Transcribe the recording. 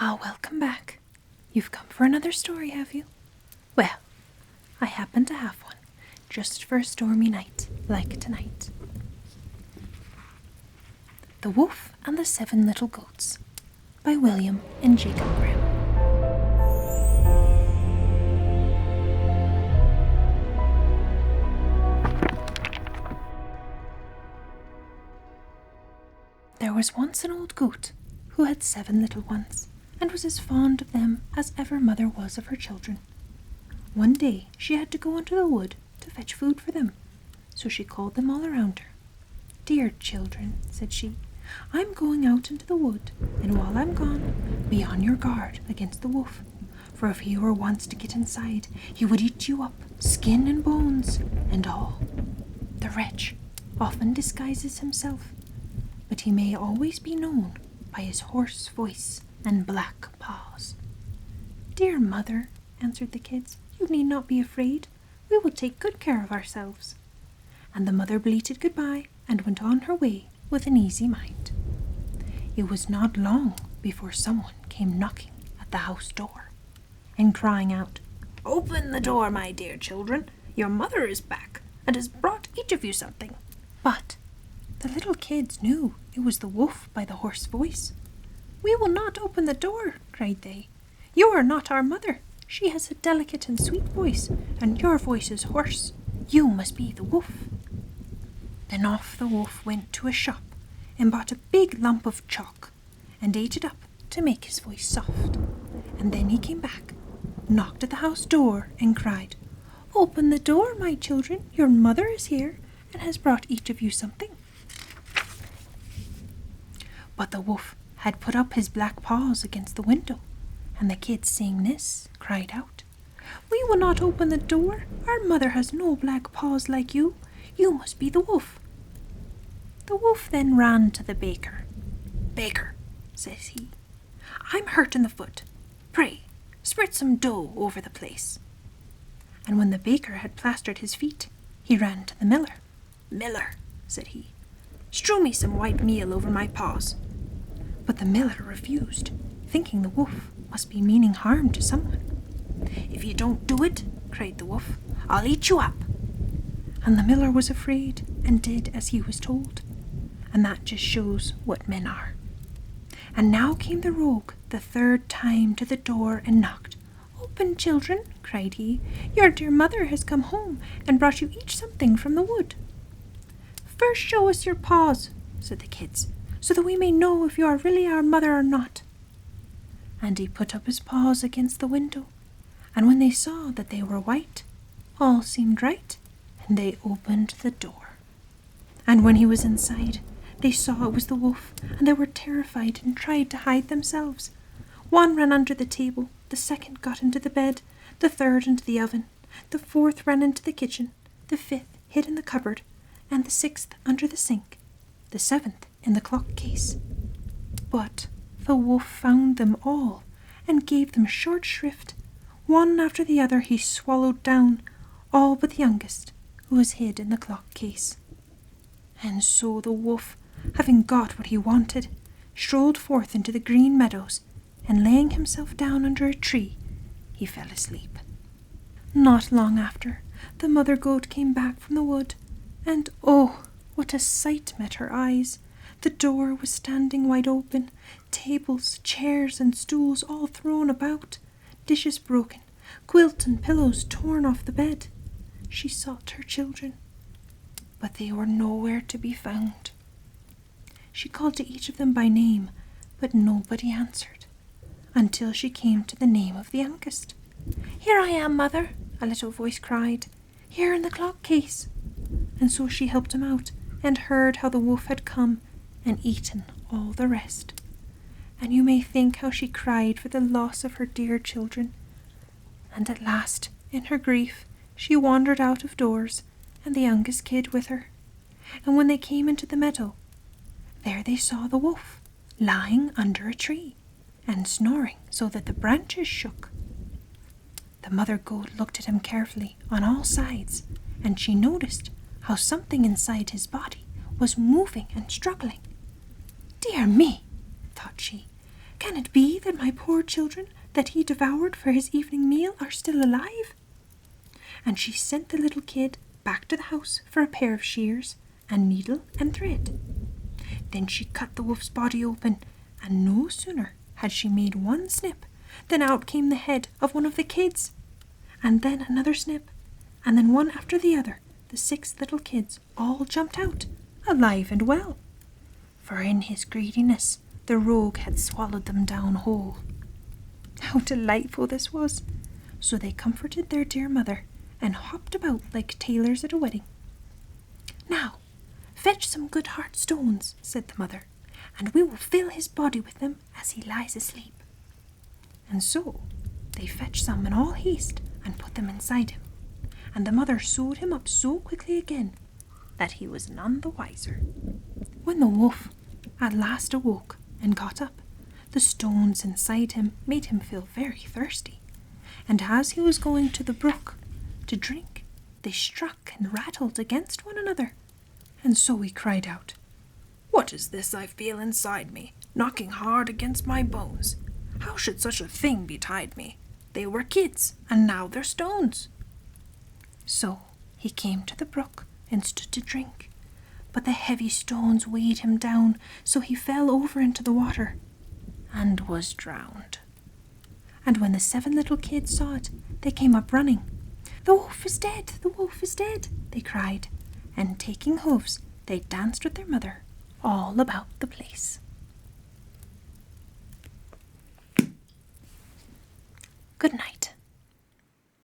Ah, welcome back. You've come for another story, have you? Well, I happen to have one, just for a stormy night like tonight. The Wolf and the Seven Little Goats by William and Jacob Grimm. There was once an old goat who had 7 little ones, and was as fond of them as ever mother was of her children. One day she had to go into the wood to fetch food for them, so she called them all around her. "Dear children," said she, "I'm going out into the wood, and while I'm gone, be on your guard against the wolf, for if he were once to get inside, he would eat you up, skin and bones and all. The wretch often disguises himself, but he may always be known by his hoarse voice and black paws." "Dear mother," answered the kids, "you need not be afraid. We will take good care of ourselves." And the mother bleated goodbye and went on her way with an easy mind. It was not long before someone came knocking at the house door and crying out, "Open the door, my dear children. Your mother is back and has brought each of you something." But the little kids knew it was the wolf by the hoarse voice. "We will not open the door," cried they. "You are not our mother. She has a delicate and sweet voice, and your voice is hoarse. You must be the wolf." Then off the wolf went to a shop and bought a big lump of chalk and ate it up to make his voice soft. And then he came back, knocked at the house door and cried, "Open the door, my children. Your mother is here and has brought each of you something." But the wolf had put up his black paws against the window, and the kids, seeing this, cried out, "We will not open the door. Our mother has no black paws like you. You must be the wolf." The wolf then ran to the baker. "Baker," says he, "I'm hurt in the foot. Pray, spread some dough over the place." And when the baker had plastered his feet, he ran to the miller. "Miller," said he, "strew me some white meal over my paws." But the miller refused, thinking the wolf must be meaning harm to someone. "If you don't do it," cried the wolf, "I'll eat you up." And the miller was afraid and did as he was told. And that just shows what men are. And now came the rogue the 3rd time to the door and knocked. "Open, children," cried he. "Your dear mother has come home and brought you each something from the wood." "First show us your paws," said the kids, "so that we may know if you are really our mother or not." And he put up his paws against the window, and when they saw that they were white, all seemed right, and they opened the door. And when he was inside, they saw it was the wolf, and they were terrified and tried to hide themselves. One ran under the table, the 2nd got into the bed, the 3rd into the oven, the 4th ran into the kitchen, the 5th hid in the cupboard, and the 6th under the sink, the 7th in the clock case. But the wolf found them all and gave them short shrift. One after the other he swallowed down, all but the youngest, who was hid in the clock case. And so the wolf, having got what he wanted, strolled forth into the green meadows, and laying himself down under a tree, he fell asleep. Not long after, the mother goat came back from the wood, and oh, what a sight met her eyes! The door was standing wide open, tables, chairs, and stools all thrown about, dishes broken, quilt and pillows torn off the bed. She sought her children, but they were nowhere to be found. She called to each of them by name, but nobody answered, until she came to the name of the youngest. "Here I am, mother," a little voice cried, "here in the clock case." And so she helped him out, and heard how the wolf had come and eaten all the rest. And you may think how she cried for the loss of her dear children. And at last, in her grief, she wandered out of doors, and the youngest kid with her. And when they came into the meadow, there they saw the wolf, lying under a tree, and snoring so that the branches shook. The mother goat looked at him carefully on all sides, and she noticed how something inside his body was moving and struggling. "Dear me," thought she, Can it be that my poor children that he devoured for his evening meal are still alive?" And she sent the little kid back to the house for a pair of shears and needle and thread. Then she cut the wolf's body open, and no sooner had she made one snip than out came the head of one of the kids, and then another snip, and then one after the other the 6 little kids all jumped out, alive and well, for in his greediness the rogue had swallowed them down whole. How delightful this was! So they comforted their dear mother and hopped about like tailors at a wedding. "Now, fetch some good hard stones," said the mother, "and we will fill his body with them as he lies asleep." And so they fetched some in all haste and put them inside him, and the mother sewed him up so quickly again that he was none the wiser. When the wolf at last awoke and got up, the stones inside him made him feel very thirsty, and as he was going to the brook to drink, they struck and rattled against one another, and so he cried out, "What is this I feel inside me, knocking hard against my bones? How should such a thing betide me? They were kids, and now they're stones." So he came to the brook and stood to drink, but the heavy stones weighed him down, so he fell over into the water and was drowned. And when the 7 little kids saw it, they came up running. "The wolf is dead! The wolf is dead!" they cried, and taking hooves, they danced with their mother all about the place. Good night.